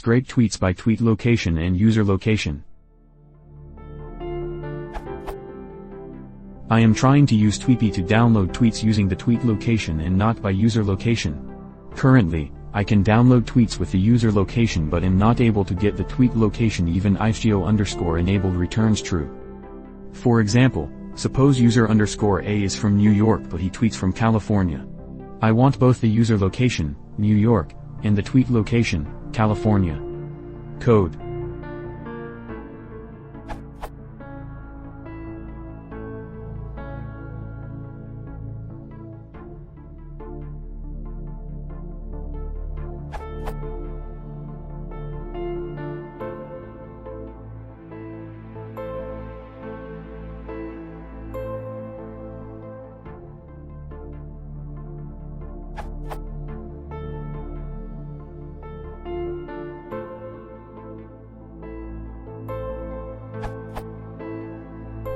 scrape tweets by tweet location and user location. I am trying to use tweepy to download tweets using the tweet location and not by user location. Currently, I can download tweets with the user location but am not able to get the tweet location even if geo_enabled returns true. For example, suppose user_A is from New York but he tweets from California. I want both the user location, New York, and the tweet location, California. Code.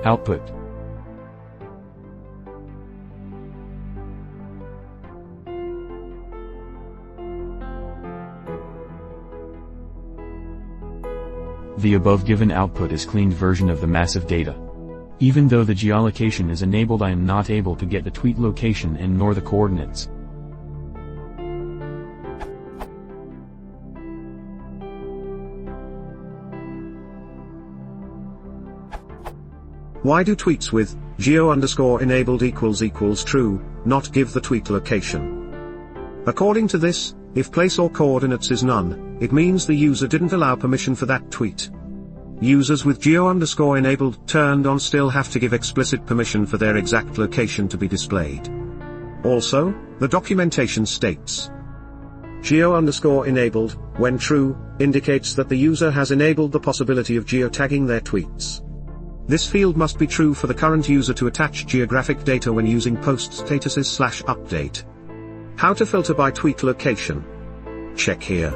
Output. The above given output is cleaned version of the massive data. Even though the geolocation is enabled, I am not able to get the tweet location and nor the coordinates. Why do tweets with geo_enabled equals true not give the tweet location? According to this, if place or coordinates is none, it means the user didn't allow permission for that tweet. Users with geo_enabled turned on still have to give explicit permission for their exact location to be displayed. Also, the documentation states, geo_enabled, when true, indicates that the user has enabled the possibility of geotagging their tweets. This field must be true for the current user to attach geographic data when using post statuses/update. How to filter by tweet location? Check here.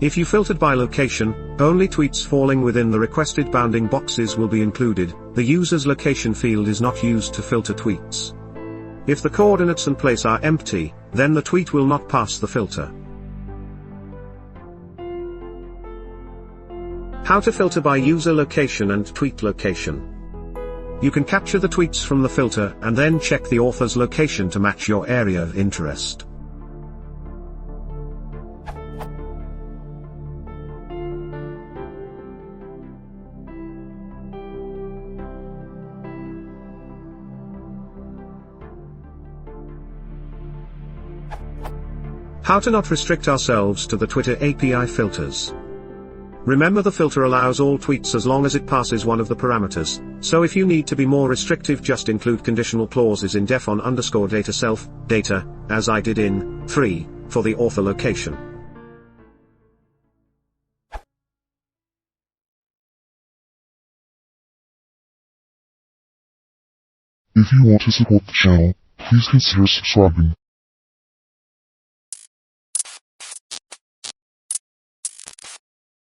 If you filtered by location, only tweets falling within the requested bounding boxes will be included. The user's location field is not used to filter tweets. If the coordinates and place are empty, then the tweet will not pass the filter. How to filter by user location and tweet location. You can capture the tweets from the filter and then check the author's location to match your area of interest. How to not restrict ourselves to the Twitter API filters. Remember, the filter allows all tweets as long as it passes one of the parameters, so if you need to be more restrictive, just include conditional clauses in def_on_data self, data, as I did in 3, for the author location. If you want to support the channel, please consider subscribing.